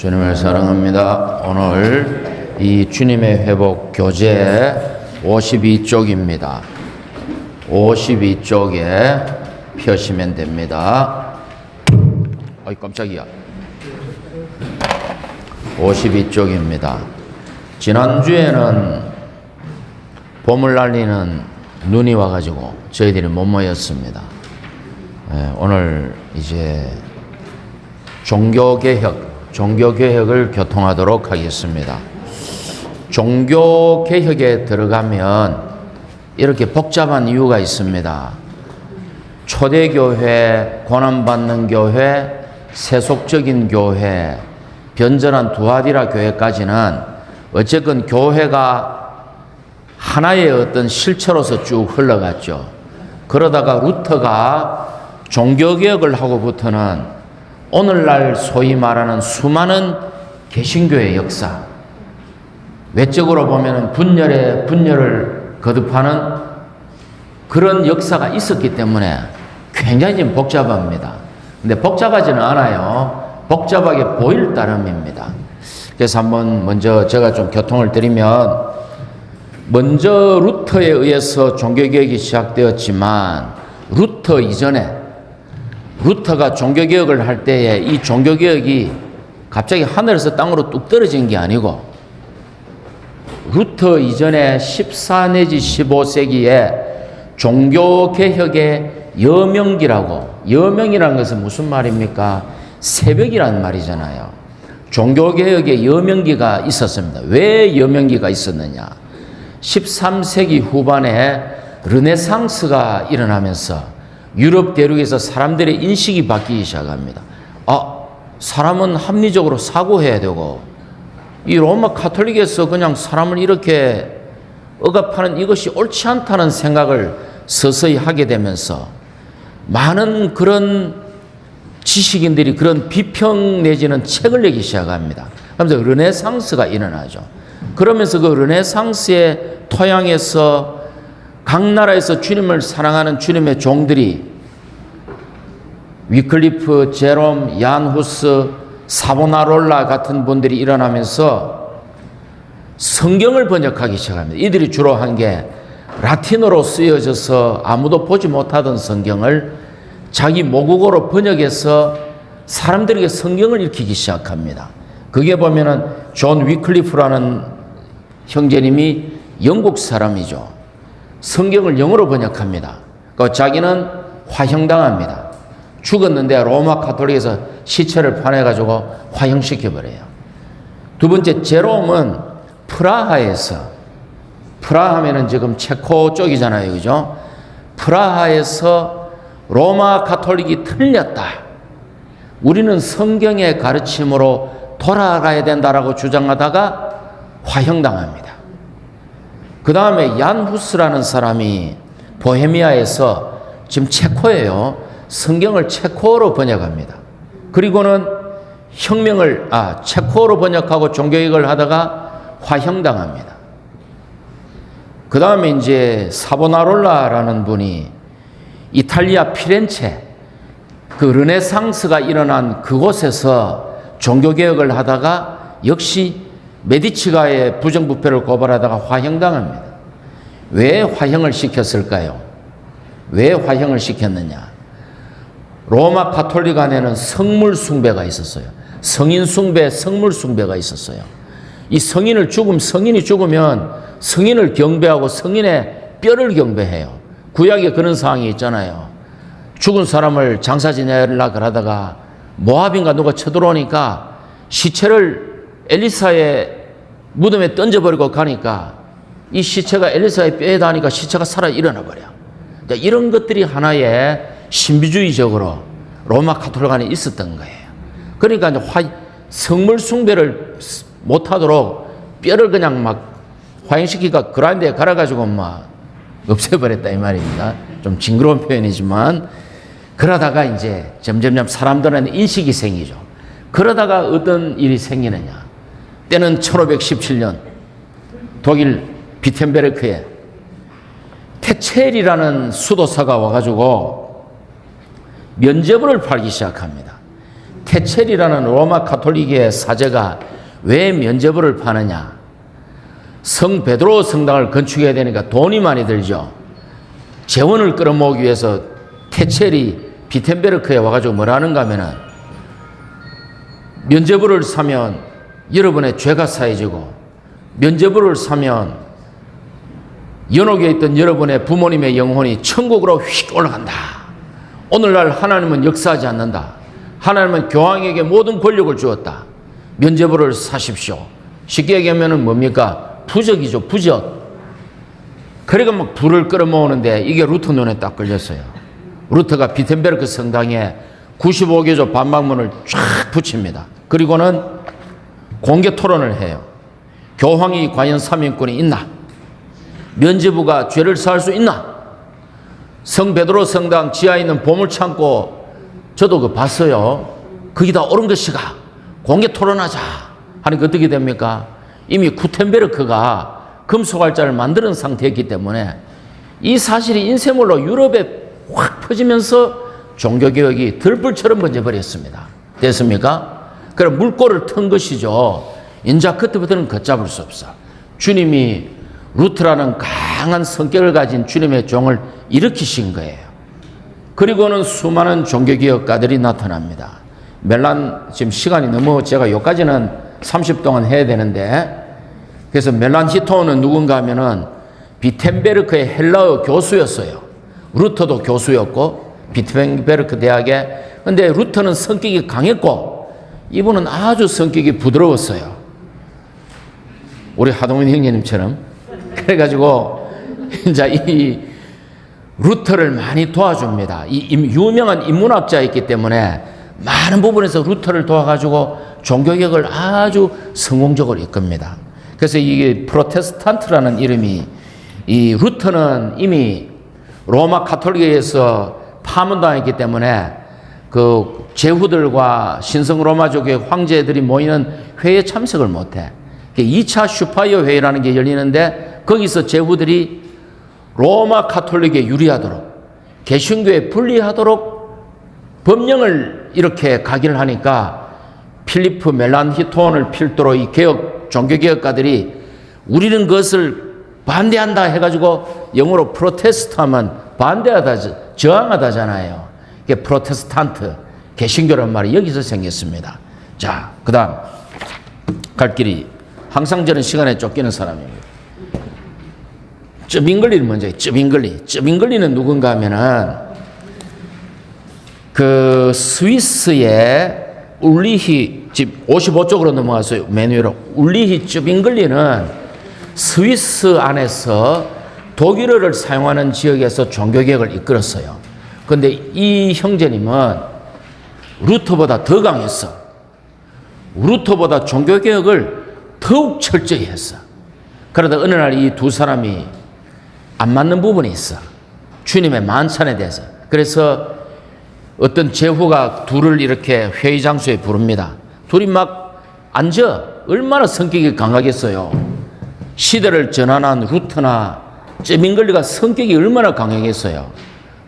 주님을 사랑합니다. 오늘 이 주님의 회복 교재 52쪽입니다. 52쪽에 펴시면 됩니다. 아이 깜짝이야. 52쪽입니다. 지난주에는 봄을 날리는 눈이 와가지고 저희들이 못 모였습니다. 오늘 이제 종교개혁을 교통하도록 하겠습니다. 종교개혁에 들어가면 이렇게 복잡한 이유가 있습니다. 초대교회, 고난받는 교회, 세속적인 교회, 변절한 두아디라 교회까지는 어쨌건 교회가 하나의 어떤 실체로서 쭉 흘러갔죠. 그러다가 루터가 종교개혁을 하고부터는 오늘날 소위 말하는 수많은 개신교의 역사, 외적으로 보면 분열을 거듭하는 그런 역사가 있었기 때문에 굉장히 좀 복잡합니다. 근데 복잡하지는 않아요. 복잡하게 보일 따름입니다. 그래서 한번 먼저 제가 좀 교통을 드리면, 먼저 루터에 의해서 종교개혁이 시작되었지만 루터 이전에, 루터가 종교개혁을 할 때에 이 종교개혁이 갑자기 하늘에서 땅으로 뚝 떨어진 게 아니고, 루터 이전에 14 내지 15세기에 종교개혁의 여명기라고, 여명이라는 것은 무슨 말입니까? 새벽이라는 말이잖아요. 종교개혁의 여명기가 있었습니다. 왜 여명기가 있었느냐? 13세기 후반에 르네상스가 일어나면서 유럽 대륙에서 사람들의 인식이 바뀌기 시작합니다. 사람은 합리적으로 사고해야 되고, 이 로마 카톨릭에서 그냥 사람을 이렇게 억압하는 이것이 옳지 않다는 생각을 서서히 하게 되면서 많은 그런 지식인들이 그런 비평 내지는 책을 내기 시작합니다. 그러면서 르네상스가 일어나죠. 그러면서 그 르네상스의 토양에서 각 나라에서 주님을 사랑하는 주님의 종들이 위클리프, 제롬, 얀후스, 사보나롤라 같은 분들이 일어나면서 성경을 번역하기 시작합니다. 이들이 주로 한 게 라틴어로 쓰여져서 아무도 보지 못하던 성경을 자기 모국어로 번역해서 사람들에게 성경을 읽히기 시작합니다. 그게 보면은 존 위클리프라는 형제님이 영국 사람이죠. 성경을 영어로 번역합니다. 그 자기는 화형당합니다. 죽었는데 로마 카톨릭에서 시체를 파내가지고 화형시켜버려요. 두 번째, 제롬은 프라하면은 지금 체코 쪽이잖아요. 그죠? 프라하에서 로마 카톨릭이 틀렸다. 우리는 성경의 가르침으로 돌아가야 된다라고 주장하다가 화형당합니다. 그 다음에 얀후스라는 사람이 보헤미아에서, 지금 체코예요. 성경을 체코어로 번역합니다. 그리고는 체코어로 번역하고 종교개혁을 하다가 화형당합니다. 그 다음에 이제 사보나롤라라는 분이 이탈리아 피렌체, 그 르네상스가 일어난 그곳에서 종교개혁을 하다가 역시 메디치가의 부정부패를 고발하다가 화형당합니다. 왜 화형을 시켰을까요? 왜 화형을 시켰느냐? 로마 카톨릭 안에는 성물 숭배가 있었어요. 성인 숭배, 성물 숭배가 있었어요. 이 성인이 죽으면 성인을 경배하고 성인의 뼈를 경배해요. 구약에 그런 상황이 있잖아요. 죽은 사람을 장사 지내려고 하다가 모압인가 누가 쳐들어오니까 시체를 엘리사의 무덤에 던져버리고 가니까 이 시체가 엘리사의 뼈에 닿으니까 시체가 살아 일어나 버려. 이런 것들이 하나의 신비주의적으로 로마 카톨릭 안에 있었던 거예요. 그러니까 이제 성물 숭배를 못하도록 뼈를 그냥 막 화형시키니까 그라인드에 갈아가지고 막 없애버렸다 이 말입니다. 좀 징그러운 표현이지만, 그러다가 이제 점점점 사람들한테 인식이 생기죠. 그러다가 어떤 일이 생기느냐? 때는 1517년 독일 비텐베르크에 테첼이라는 수도사가 와가지고 면죄부를 팔기 시작합니다. 테첼이라는 로마 가톨릭의 사제가 왜 면죄부를 파느냐? 성 베드로 성당을 건축해야 되니까 돈이 많이 들죠. 재원을 끌어모으기 위해서 테첼이 비텐베르크에 와가지고 뭐라 하는가 하면은 면죄부를 사면 여러분의 죄가 사해지고 면죄부를 사면 연옥에 있던 여러분의 부모님의 영혼이 천국으로 휙 올라간다. 오늘날 하나님은 역사하지 않는다. 하나님은 교황에게 모든 권력을 주었다. 면죄부를 사십시오. 쉽게 얘기하면 뭡니까? 부적이죠. 부적. 그러니까 막 불을 끌어모으는데 이게 루터 눈에 딱 걸렸어요. 루터가 비텐베르크 성당에 95개조 반박문을 쫙 붙입니다. 그리고는 공개 토론을 해요. 교황이 과연 삼위권이 있나? 면죄부가 죄를 사할 수 있나? 성 베드로 성당 지하에 있는 보물창고 저도 그거 봤어요. 거기 다 옳은 것이가 공개 토론하자 하니까 어떻게 됩니까? 이미 구텐베르크가 금속알자를 만드는 상태였기 때문에 이 사실이 인쇄물로 유럽에 확 퍼지면서 종교개혁이 들불처럼 번져버렸습니다. 됐습니까? 그럼 물꼬를 튼 것이죠. 인자 그때부터는 걷잡을 수 없어. 주님이 루트라는 강한 성격을 가진 주님의 종을 일으키신 거예요. 그리고는 수많은 종교개혁가들이 나타납니다. 지금 시간이 너무 제가 여기까지는 30 동안 해야 되는데, 그래서 멜란히토는 누군가 하면은 비텐베르크의 헬라어 교수였어요. 루터도 교수였고 비텐베르크 대학에. 근데 루터는 성격이 강했고 이분은 아주 성격이 부드러웠어요. 우리 하동민 형제님처럼. 그래가지고 이제 이 루터를 많이 도와줍니다. 이 유명한 인문학자였기 때문에 많은 부분에서 루터를 도와가지고 종교개혁을 아주 성공적으로 이끕니다. 그래서 이게 프로테스탄트라는 이름이, 이 루터는 이미 로마 가톨릭에서 파문당했기 때문에 그 제후들과 신성 로마족의 황제들이 모이는 회의에 참석을 못해. 2차 슈파이어 회의라는 게 열리는데 거기서 제후들이 로마 가톨릭에 유리하도록, 개신교에 불리하도록 법령을 이렇게 가기를 하니까 필리프 멜란히톤을 필두로 이 종교개혁가들이 우리는 그것을 반대한다 해가지고 영어로 프로테스트하면 반대하다, 저항하다잖아요. 이게 프로테스탄트, 개신교란 말이 여기서 생겼습니다. 자, 그 다음 갈 길이 항상 저는 시간에 쫓기는 사람입니다. 쩌빙글리를 먼저 해요. 쩌빙글리는 누군가 하면은 그 스위스의 울리히, 집 55쪽으로 넘어가서 맨 위로 울리히 쩌빙글리는 스위스 안에서 독일어를 사용하는 지역에서 종교개혁을 이끌었어요. 그런데 이 형제님은 루터보다 더 강했어. 루터보다 종교개혁을 더욱 철저히 했어. 그러다 어느 날 이 두 사람이 안 맞는 부분이 있어. 주님의 만찬에 대해서. 그래서 어떤 제후가 둘을 이렇게 회의 장소에 부릅니다. 둘이 막 앉아. 얼마나 성격이 강하겠어요. 시대를 전환한 루터나 쩌빙글리가 성격이 얼마나 강하겠어요.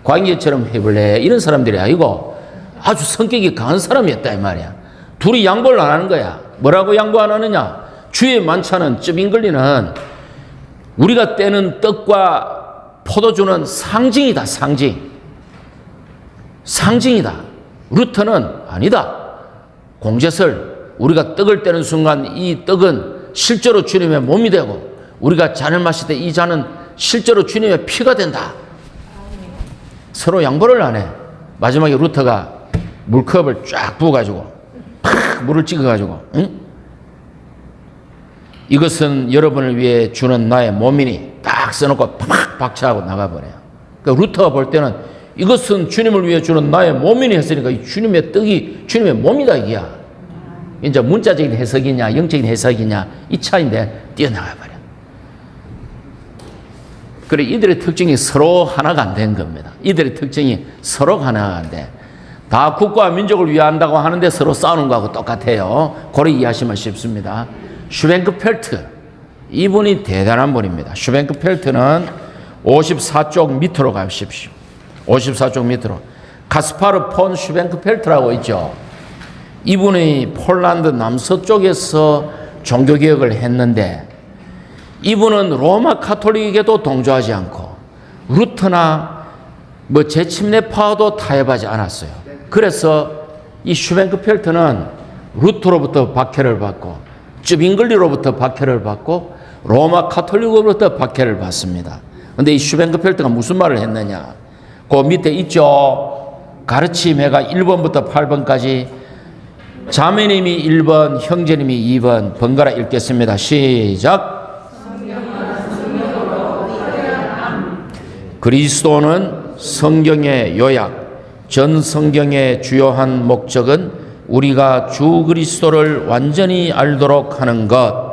광희처럼 해볼래 이런 사람들이 아니고 아주 성격이 강한 사람이었다 이 말이야. 둘이 양보를 안 하는 거야. 뭐라고 양보 안 하느냐? 주의 만찬은, 쩌빙글리는 우리가 떼는 떡과 포도주는 상징이다. 상징이다. 루터는 아니다. 공제설, 우리가 떡을 떼는 순간 이 떡은 실제로 주님의 몸이 되고 우리가 잔을 마실 때 이 잔은 실제로 주님의 피가 된다. 서로 양보를 안 해. 마지막에 루터가 물컵을 쫙 부어가지고 팍 물을 찍어가지고, 응? 이것은 여러분을 위해 주는 나의 몸이니 딱 써놓고 팍 박차하고 나가버려요. 그러니까 루터가 볼 때는 이것은 주님을 위해 주는 나의 몸이니 했으니까 이 주님의 떡이 주님의 몸이다 이게야. 이제 문자적인 해석이냐 영적인 해석이냐 이 차이인데 뛰어나가버려. 그래 이들의 특징이 서로 하나가 안 된 겁니다. 이들의 특징이 서로 하나가 안 돼. 다 국가와 민족을 위한다고 하는데 서로 싸우는 거하고 똑같아요. 그걸 이해하시면 쉽습니다. 슈뱅크펠트, 이분이 대단한 분입니다. 슈뱅크펠트는 54쪽 밑으로 가십시오. 54쪽 밑으로. 카스파르 폰 슈뱅크펠트라고 있죠. 이분이 폴란드 남서쪽에서 종교개혁을 했는데 이분은 로마 가톨릭에도 동조하지 않고 루터나 뭐 재침례파도 타협하지 않았어요. 그래서 이 슈벤크펠트는 루터로부터 박해를 받고 쯔빙글리로부터 박해를 받고 로마 가톨릭으로부터 박해를 받습니다. 근데 이 슈벤크펠트가 무슨 말을 했느냐? 그 밑에 있죠. 가르침해가 1번부터 8번까지 자매님이 1번, 형제님이 2번 번갈아 읽겠습니다. 시작. 그리스도는 성경의 요약, 전 성경의 주요한 목적은 우리가 주 그리스도를 완전히 알도록 하는 것,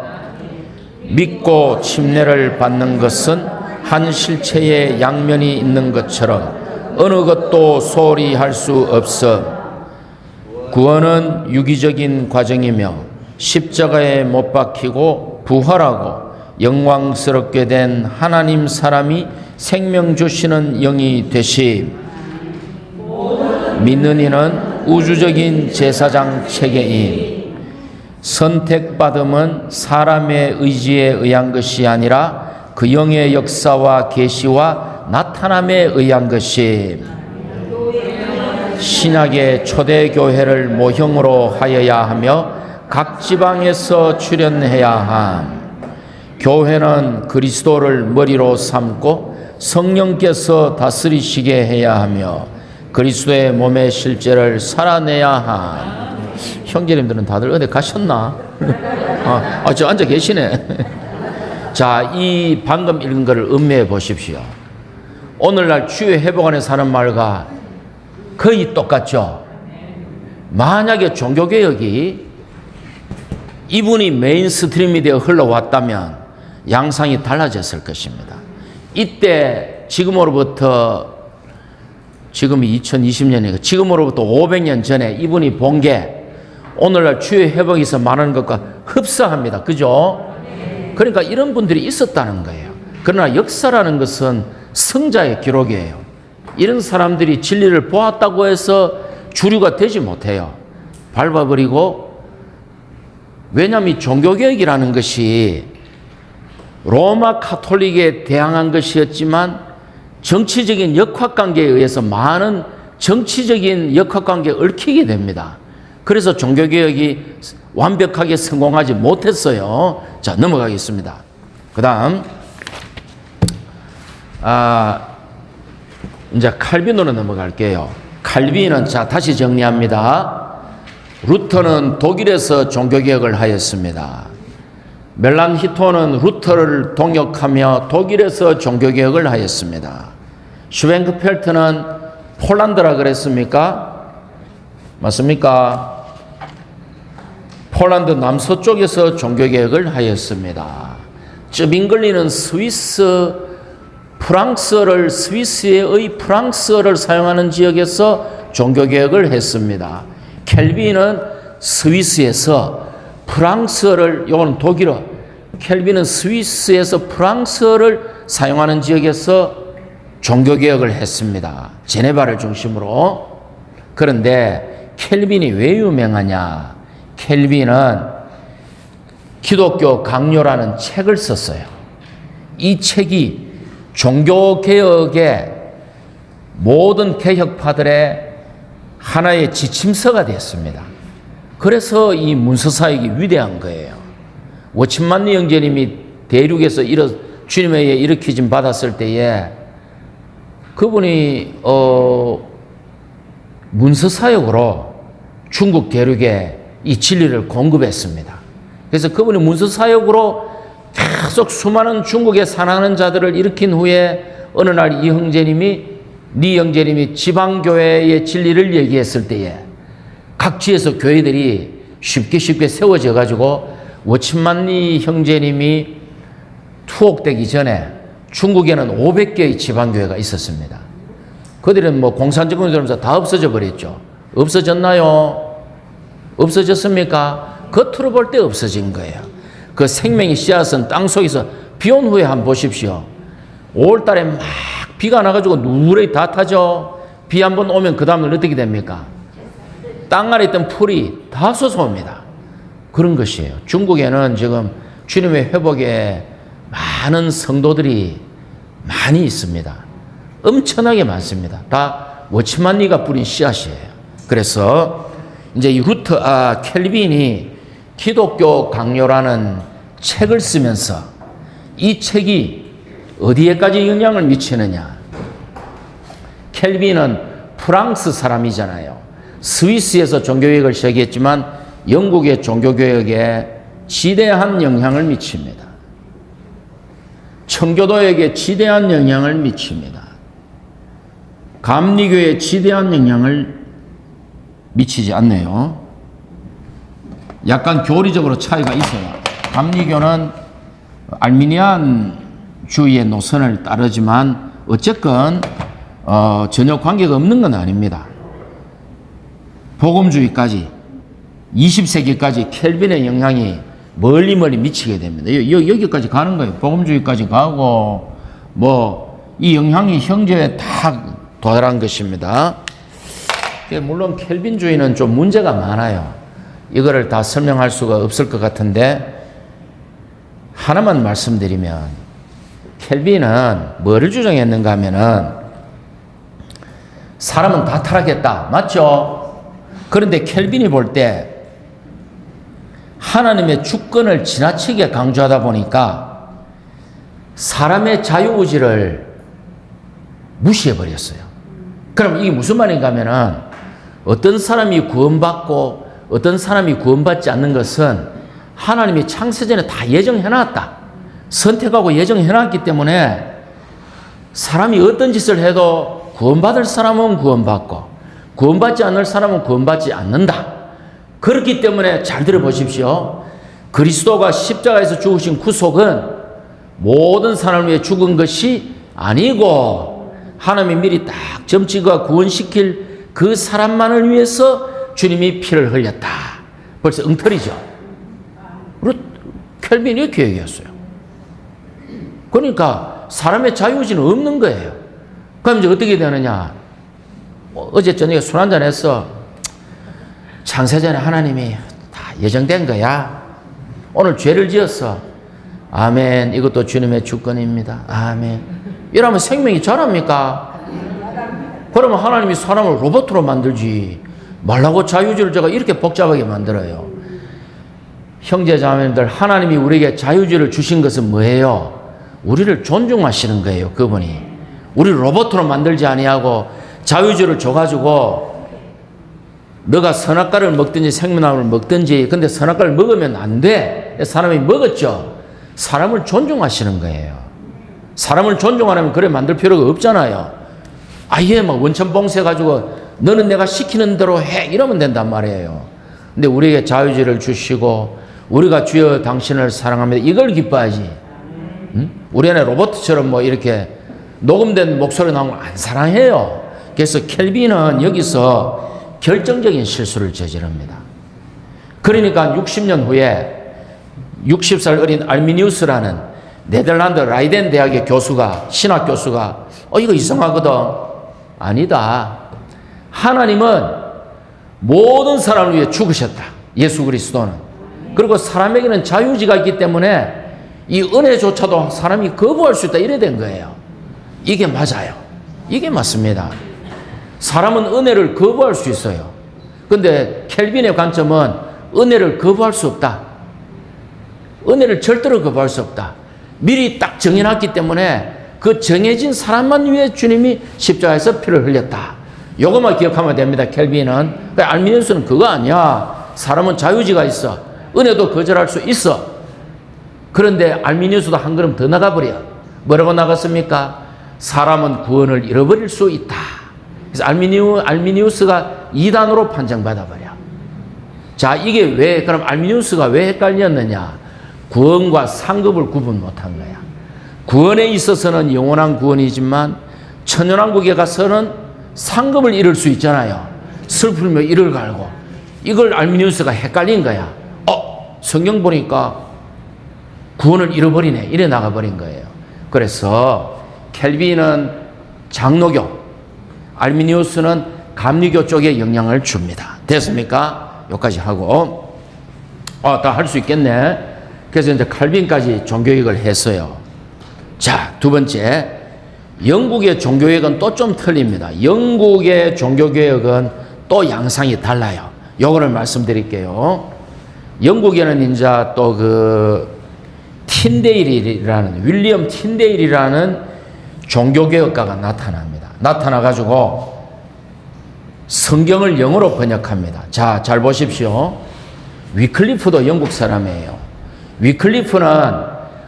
믿고 침례를 받는 것은 한 실체의 양면이 있는 것처럼 어느 것도 소홀히 할 수 없어. 구원은 유기적인 과정이며 십자가에 못 박히고 부활하고 영광스럽게 된 하나님 사람이 생명 주시는 영이 되시, 믿는 이는 우주적인 제사장 체계임. 선택받음은 사람의 의지에 의한 것이 아니라 그 영의 역사와 계시와 나타남에 의한 것임. 신약의 초대교회를 모형으로 하여야 하며 각 지방에서 출현해야 함. 교회는 그리스도를 머리로 삼고 성령께서 다스리시게 해야 하며 그리스도의 몸의 실제를 살아내야 함. 형제님들은 다들 어디 가셨나? 저 앉아 계시네. 자, 이 방금 읽은 것을 음미해 보십시오. 오늘날 주의 회복 안에 사는 말과 거의 똑같죠. 만약에 종교개혁이 이분이 메인스트림이 되어 흘러왔다면 양상이 달라졌을 것입니다. 이때 지금으로부터 지금이 2020년이니까 지금으로부터 500년 전에 이분이 본 게 오늘날 주의 회복에서 말하는 것과 흡사합니다. 그죠? 그러니까 이런 분들이 있었다는 거예요. 그러나 역사라는 것은 성자의 기록이에요. 이런 사람들이 진리를 보았다고 해서 주류가 되지 못해요. 밟아버리고, 왜냐하면 이 종교개혁이라는 것이 로마 가톨릭에 대항한 것이었지만 정치적인 역학관계에 의해서 많은 정치적인 역학관계에 얽히게 됩니다. 그래서 종교개혁이 완벽하게 성공하지 못했어요. 자, 넘어가겠습니다. 그 다음 이제 칼빈으로 넘어갈게요. 칼빈은, 자, 다시 정리합니다. 루터는 독일에서 종교개혁을 하였습니다. 멜란히토는 루터를 동역하며 독일에서 종교개혁을 하였습니다. 슈벤크펠트는 폴란드라 그랬습니까? 맞습니까? 폴란드 남서쪽에서 종교개혁을 하였습니다. 쯔빙글리는 스위스의 프랑스어를 사용하는 지역에서 종교개혁을 했습니다. 켈빈은 스위스에서 프랑스어를, 이건 독일어, 켈빈은 스위스에서 프랑스어를 사용하는 지역에서 종교개혁을 했습니다. 제네바를 중심으로. 그런데 켈빈이 왜 유명하냐? 켈빈은 기독교 강요라는 책을 썼어요. 이 책이 종교개혁의 모든 개혁파들의 하나의 지침서가 되었습니다. 그래서 이 문서사역이 위대한 거예요. 워치만리 형제님이 대륙에서 주님에 의해 일으키심 받았을 때에 그분이 문서사역으로 중국 대륙에 이 진리를 공급했습니다. 그래서 그분이 문서사역으로 계속 수많은 중국에 사랑하는 자들을 일으킨 후에 어느 날 리 형제님이 지방교회의 진리를 얘기했을 때에 각지에서 교회들이 쉽게 세워져 가지고 워치만리 형제님이 투옥되기 전에 중국에는 500개의 지방교회가 있었습니다. 그들은 뭐 공산정권이 들어오면서 다 없어져 버렸죠. 없어졌나요? 없어졌습니까? 겉으로 볼 때 없어진 거예요. 그 생명의 씨앗은 땅속에서 비 온 후에 한번 보십시오. 5월 달에 막 비가 나가지고 누렇게 다 타죠. 비 한번 오면 그 다음은 어떻게 됩니까? 땅 아래 있던 풀이 다 솟아옵니다. 그런 것이에요. 중국에는 지금 주님의 회복에 많은 성도들이 많이 있습니다. 엄청나게 많습니다. 다 워치만리가 뿌린 씨앗이에요. 그래서 이제 이 켈빈이 기독교 강요라는 책을 쓰면서 이 책이 어디에까지 영향을 미치느냐. 켈빈은 프랑스 사람이잖아요. 스위스에서 종교개혁을 시작했지만 영국의 종교개혁에 지대한 영향을 미칩니다. 청교도에게 지대한 영향을 미칩니다. 감리교에 지대한 영향을 미치지 않네요. 약간 교리적으로 차이가 있어요. 감리교는 알미니안주의의 노선을 따르지만 어쨌건 전혀 관계가 없는 건 아닙니다. 복음주의까지 20세기까지 켈빈의 영향이 멀리 미치게 됩니다. 여기까지 가는 거예요. 복음주의까지 가고 이 영향이 형제에 다 도달한 것입니다. 물론 켈빈주의는 좀 문제가 많아요. 이거를 다 설명할 수가 없을 것 같은데 하나만 말씀드리면 켈빈은 뭐를 주장했는가 하면은 사람은 다 타락했다. 맞죠? 그런데 켈빈이 볼 때 하나님의 주권을 지나치게 강조하다 보니까 사람의 자유의지를 무시해버렸어요. 그럼 이게 무슨 말인가 하면은 어떤 사람이 구원받고 어떤 사람이 구원받지 않는 것은 하나님이 창세전에 다 예정해놨다. 선택하고 예정해놨기 때문에 사람이 어떤 짓을 해도 구원받을 사람은 구원받고 구원받지 않을 사람은 구원받지 않는다. 그렇기 때문에 잘 들어보십시오. 그리스도가 십자가에서 죽으신 구속은 모든 사람을 위해 죽은 것이 아니고 하나님이 미리 딱 점찍어 구원시킬 그 사람만을 위해서 주님이 피를 흘렸다. 벌써 엉터리죠. 켈빈이 이렇게 얘기했어요. 그러니까 사람의 자유의지는 없는 거예요. 그럼 이제 어떻게 되느냐. 어제 저녁에 술 한잔 했어. 창세전에 하나님이 다 예정된 거야. 오늘 죄를 지었어. 아멘. 이것도 주님의 주권입니다. 아멘. 이러면 생명이 자랍니까? 그러면 하나님이 사람을 로봇으로 만들지 말라고 자유주의를 제가 이렇게 복잡하게 만들어요. 형제 자매님들, 하나님이 우리에게 자유주의를 주신 것은 뭐예요? 우리를 존중하시는 거예요. 그분이 우리를 로봇으로 만들지 아니하고 자유주의를 줘가지고 너가 선악과를 먹든지 생명나무를 먹든지, 근데 선악과를 먹으면 안 돼. 사람이 먹었죠. 사람을 존중하시는 거예요. 사람을 존중 안 하면 그래 만들 필요가 없잖아요. 아예 막 원천 봉쇄해가지고 너는 내가 시키는 대로 해 이러면 된단 말이에요. 근데 우리에게 자유주의를 주시고 우리가 주여 당신을 사랑합니다 이걸 기뻐하지. 응? 우리 안에 로봇처럼 뭐 이렇게 녹음된 목소리 나오면 안 사랑해요. 그래서 켈빈은 여기서 결정적인 실수를 저지릅니다. 그러니까 60년 후에 60살 어린 알미니우스라는 네덜란드 라이덴 대학의 교수가, 신학 교수가 이거 이상하거든. 아니다. 하나님은 모든 사람을 위해 죽으셨다. 예수 그리스도는. 그리고 사람에게는 자유의지가 있기 때문에 이 은혜조차도 사람이 거부할 수 있다. 이래 된 거예요. 이게 맞아요. 이게 맞습니다. 사람은 은혜를 거부할 수 있어요. 근데 켈빈의 관점은 은혜를 거부할 수 없다. 은혜를 절대로 거부할 수 없다. 미리 딱 정해놨기 때문에 그 정해진 사람만 위해 주님이 십자가에서 피를 흘렸다. 요것만 기억하면 됩니다. 켈빈은. 알미니우스는 그거 아니야. 사람은 자유지가 있어. 은혜도 거절할 수 있어. 그런데 알미니우스도 한 걸음 더 나가버려. 뭐라고 나갔습니까? 사람은 구원을 잃어버릴 수 있다. 그래서 알미니우스가 이단으로 판정받아버려. 자, 이게 왜, 그럼 알미니우스가 왜 헷갈렸느냐? 구원과 상급을 구분 못한 거야. 구원에 있어서는 영원한 구원이지만 천연왕국에 가서는 상급을 잃을 수 있잖아요. 슬프며 이를 갈고. 이걸 알미니우스가 헷갈린 거야. 성경 보니까 구원을 잃어버리네. 이래 나가버린 거예요. 그래서 켈빈은 장로교, 알미니우스는 감리교 쪽에 영향을 줍니다. 됐습니까? 여기까지 하고. 다 할 수 있겠네. 그래서 이제 칼빈까지 종교개혁을 했어요. 자, 두 번째. 영국의 종교개혁은 또 좀 틀립니다. 영국의 종교개혁은 또 양상이 달라요. 요거를 말씀드릴게요. 영국에는 이제 또 틴데일이라는, 윌리엄 틴데일이라는 종교개혁가가 나타납니다. 나타나가지고 성경을 영어로 번역합니다. 자, 잘 보십시오. 위클리프도 영국 사람이에요. 위클리프는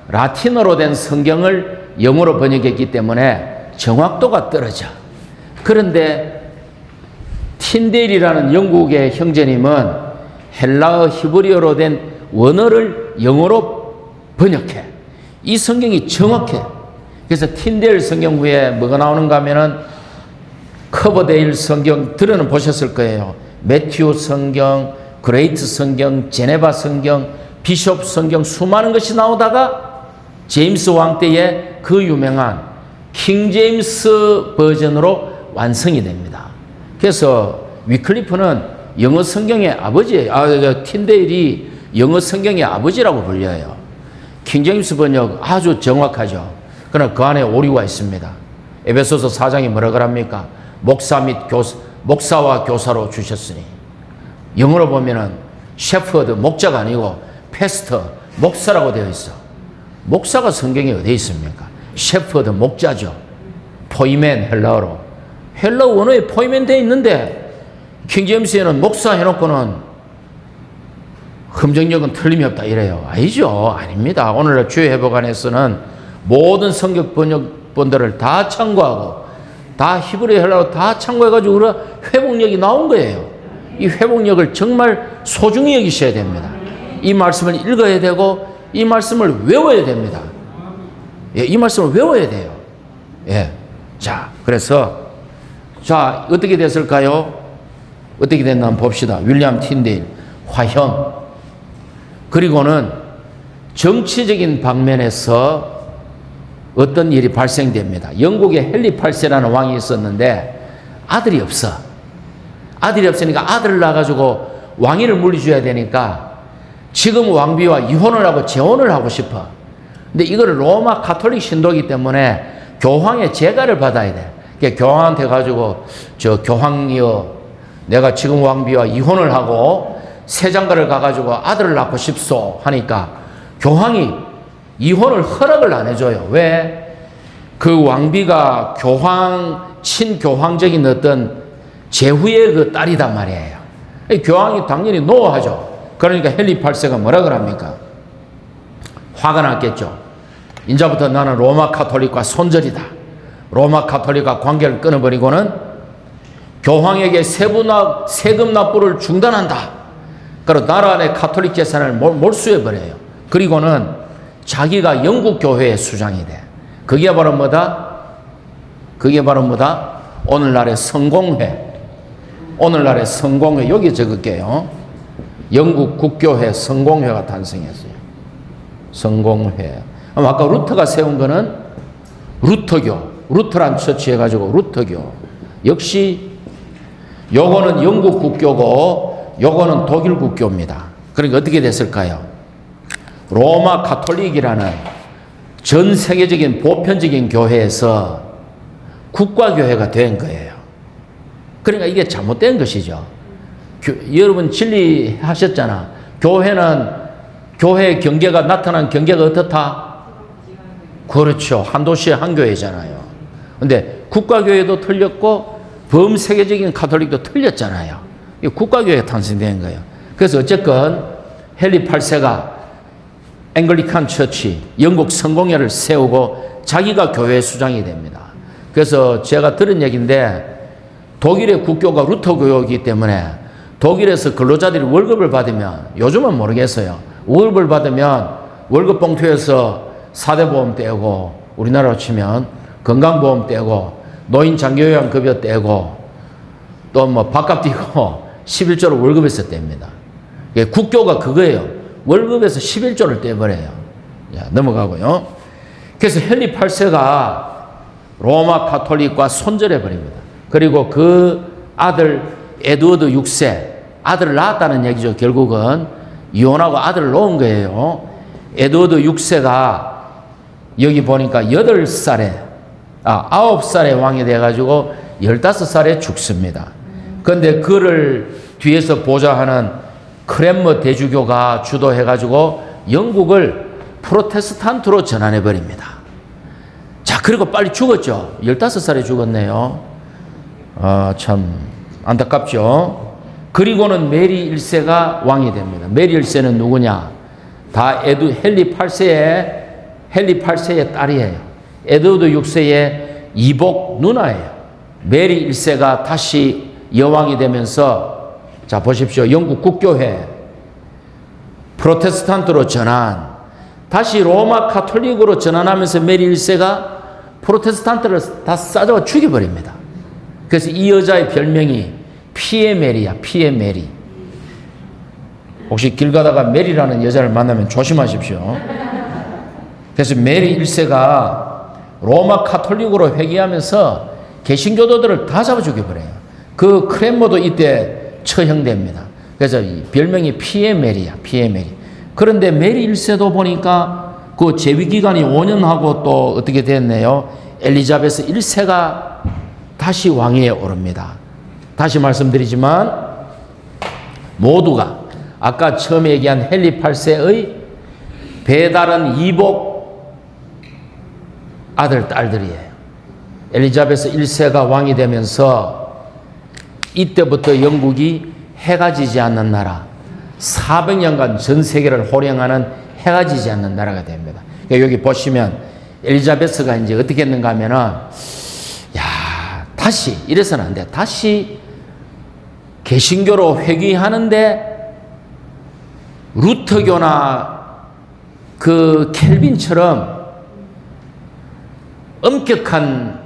라틴어로 된 성경을 영어로 번역했기 때문에 정확도가 떨어져. 그런데 틴데일이라는 영국의 형제님은 헬라어 히브리어로 된 원어를 영어로 번역해. 이 성경이 정확해. 그래서 틴데일 성경 후에 뭐가 나오는가 하면은 커버데일 성경 들어는 보셨을 거예요. 매튜 성경, 그레이트 성경, 제네바 성경, 비숍 성경 수많은 것이 나오다가 제임스 왕 때에 그 유명한 킹 제임스 버전으로 완성이 됩니다. 그래서 위클리프는 영어 성경의 아버지예요. 틴데일이 영어 성경의 아버지라고 불려요. 킹 제임스 번역 아주 정확하죠. 그러나 그 안에 오류가 있습니다. 에베소서 4장이 뭐라 그럽니까? 목사와 교사로 주셨으니. 영어로 보면은 셰퍼드 목자가 아니고 패스터 목사라고 되어 있어. 목사가 성경에 어디 있습니까? 셰퍼드 목자죠. 포이맨 헬라어로. 헬라어 원어에 포이맨 되어 있는데 킹제임스에는 목사 해놓고는 흠정력은 틀림이 없다 이래요. 아니죠. 아닙니다. 오늘날 주의회복안에서는 모든 성경 번역본들을 다 참고하고 다 히브리 헬라어로 다 참고해가지고 우리가 회복력이 나온 거예요. 이 회복력을 정말 소중히 여기셔야 됩니다. 이 말씀을 읽어야 되고 이 말씀을 외워야 됩니다. 예, 이 말씀을 외워야 돼요. 예. 자, 그래서 자, 어떻게 됐을까요? 어떻게 됐나 한번 봅시다. 윌리엄 틴데일, 화형. 그리고는 정치적인 방면에서 어떤 일이 발생됩니다. 영국에 헨리 8세라는 왕이 있었는데 아들이 없어. 아들이 없으니까 아들을 낳아가지고 왕위를 물려줘야 되니까 지금 왕비와 이혼을 하고 재혼을 하고 싶어. 근데 이거를 로마 가톨릭 신도이기 때문에 교황의 재가를 받아야 돼. 그러니까 교황한테 가지고 저 교황이여 내가 지금 왕비와 이혼을 하고 세장가를 가가지고 아들을 낳고 싶소 하니까 교황이 이혼을 허락을 안 해줘요. 왜? 그 왕비가 친교황적인 어떤 제후의 그 딸이단 말이에요. 교황이 당연히 노하죠. 그러니까 헨리 8세가 뭐라 그럽니까? 화가 났겠죠. 이제부터 나는 로마 가톨릭과 손절이다. 로마 가톨릭과 관계를 끊어버리고는 교황에게 세금 납부를 중단한다. 그리고 나라 안의 가톨릭 재산을 몰수해버려요. 그리고는 자기가 영국 교회의 수장이 돼. 그게 바로 뭐다? 오늘날의 성공회. 오늘날의 성공회. 여기 적을게요. 영국 국교회 성공회가 탄생했어요. 성공회. 아까 루터가 세운 거는 루터교. 루터란 처치 해가지고 루터교. 역시 요거는 영국 국교고 요거는 독일 국교입니다. 그러니까 어떻게 됐을까요? 로마 가톨릭이라는 전 세계적인 보편적인 교회에서 국가교회가 된 거예요. 그러니까 이게 잘못된 것이죠. 여러분 진리 하셨잖아. 교회의 경계가 나타난 경계가 어떻다? 그렇죠. 한 도시의 한 교회잖아요. 근데 국가교회도 틀렸고 범세계적인 가톨릭도 틀렸잖아요. 이 국가교회가 탄생된 거예요. 그래서 어쨌건 헨리 8세가 앵글리칸 처치, 영국 성공회를 세우고 자기가 교회 수장이 됩니다. 그래서 제가 들은 얘기인데 독일의 국교가 루터교이기 때문에 독일에서 근로자들이 월급을 받으면 요즘은 모르겠어요. 월급을 받으면 월급 봉투에서 4대 보험 떼고 우리나라로 치면 건강보험 떼고 노인 장기요양급여 떼고 또 뭐 밥값 떼고 11조를 월급에서 뗍니다. 국교가 그거예요. 월급에서 11조를 떼버려요. 자, 넘어가고요. 그래서 헨리 8세가 로마 가톨릭과 손절해 버립니다. 그리고 그 아들 에드워드 6세 아들을 낳았다는 얘기죠. 결국은 이혼하고 아들을 놓은 거예요. 에드워드 6세가 여기 보니까 8살에 9살에 왕이 돼가지고 15살에 죽습니다. 그런데 그를 뒤에서 보좌하는 크랜머 대주교가 주도해가지고 영국을 프로테스탄트로 전환해버립니다. 자, 그리고 빨리 죽었죠. 15살에 죽었네요. 참 안타깝죠. 그리고는 메리 1세가 왕이 됩니다. 메리 1세는 누구냐? 다 헨리 8세의 딸이에요. 에드워드 6세의 이복 누나예요. 메리 1세가 다시 여왕이 되면서, 자 보십시오. 영국 국교회 프로테스탄트로 전환, 다시 로마 카톨릭으로 전환하면서 메리 1세가 프로테스탄트를 다 싸잡아 죽여버립니다. 그래서 이 여자의 별명이 피에 메리야. 피에 메리. 혹시 길 가다가 메리라는 여자를 만나면 조심하십시오. 그래서 메리 1세가 로마 카톨릭으로 회귀하면서 개신교도들을 다 잡아 죽여버려요. 그 크랜머도 이때 처형됩니다. 그래서 이 별명이 피에 메리야. 피에 메리. 그런데 메리 1세도 보니까 그 재위기간이 5년 하고 또 어떻게 됐네요. 엘리자베스 1세가 다시 왕위에 오릅니다. 다시 말씀드리지만 모두가 아까 처음에 얘기한 헨리 8세의 배다른 이복 아들, 딸들이에요. 엘리자베스 1세가 왕이 되면서 이때부터 영국이 해가 지지 않는 나라, 400년간 전 세계를 호령하는 해가 지지 않는 나라가 됩니다. 여기 보시면 엘리자베스가 이제 어떻게 했는가 하면은, 다시, 이래서는 안 돼. 다시 개신교로 회귀하는데 루터교나 그 켈빈처럼 엄격한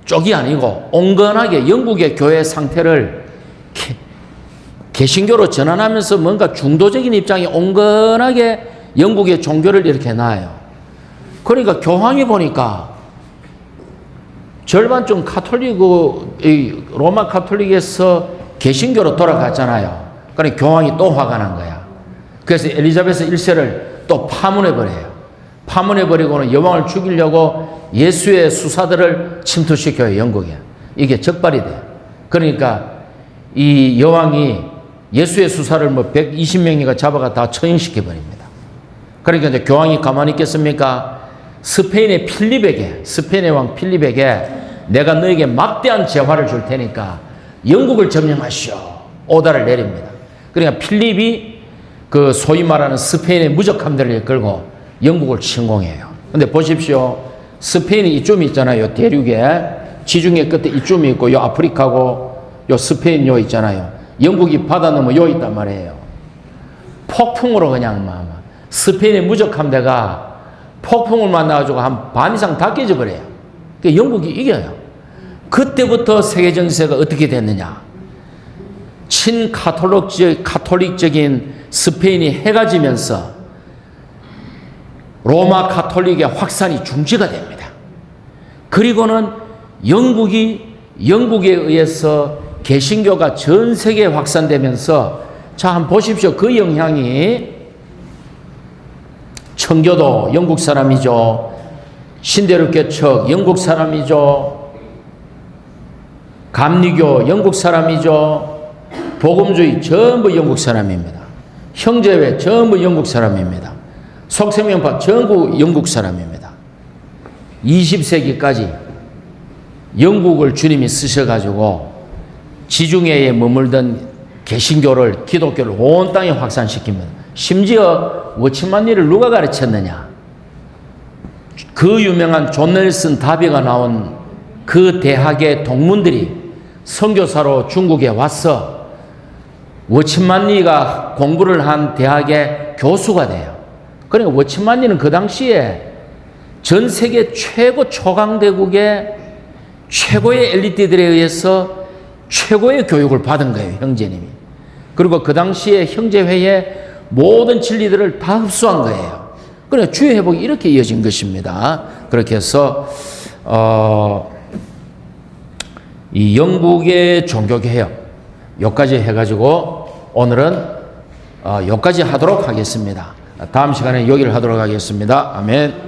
쪽이 아니고 온건하게 영국의 교회 상태를 개신교로 전환하면서 뭔가 중도적인 입장이 온건하게 영국의 종교를 이렇게 놔요. 그러니까 교황이 보니까 절반쯤 로마 카톨릭에서 개신교로 돌아갔잖아요. 그러니까 교황이 또 화가 난 거야. 그래서 엘리자베스 1세를 또 파문해버려요. 파문해버리고는 여왕을 죽이려고 예수의 수사들을 침투시켜요, 영국에. 이게 적발이 돼요. 그러니까 이 여왕이 예수의 수사를 120명이가 잡아가 다 처형시켜버립니다. 그러니까 이제 교황이 가만히 있겠습니까? 스페인의 왕 필립에게 내가 너에게 막대한 재화를 줄 테니까 영국을 점령하시오. 오다를 내립니다. 그러니까 필립이 그 소위 말하는 스페인의 무적함대를 이끌고 영국을 침공해요. 근데 보십시오. 스페인이 이쯤 있잖아요. 대륙에 지중해 끝에 이쯤 있고 요 아프리카고 요 스페인 요 있잖아요. 영국이 바다 넘어 요 있단 말이에요. 폭풍으로 그냥 스페인의 무적함대가 폭풍을 만나가지고 한 반 이상 다 깨져버려요. 그러니까 영국이 이겨요. 그때부터 세계 정세가 어떻게 됐느냐. 카톨릭적인 스페인이 해가 지면서 로마 카톨릭의 확산이 중지가 됩니다. 그리고는 영국에 의해서 개신교가 전 세계에 확산되면서, 자, 한번 보십시오. 그 영향이 청교도 영국 사람이죠. 신대륙개척 영국 사람이죠. 감리교 영국 사람이죠. 복음주의 전부 영국 사람입니다. 형제회 전부 영국 사람입니다. 속세명파 전부 영국 사람입니다. 20세기까지 영국을 주님이 쓰셔가지고 지중해에 머물던 개신교를, 기독교를 온 땅에 확산시킵니다. 심지어 워치만리를 누가 가르쳤느냐? 그 유명한 존 넬슨 다비가 나온 그 대학의 동문들이 선교사로 중국에 와서 워치만리가 공부를 한 대학의 교수가 돼요. 그러니까 워치만리는 그 당시에 전 세계 최고 초강대국의 최고의 엘리트들에 의해서 최고의 교육을 받은 거예요, 형제님이. 그리고 그 당시에 형제회의 모든 진리들을 다 흡수한 거예요. 그러니까 주의 회복이 이렇게 이어진 것입니다. 그렇게 해서 이 영국의 종교개혁 여기까지 해가지고 오늘은 여기까지 하도록 하겠습니다. 다음 시간에 여기를 하도록 하겠습니다. 아멘.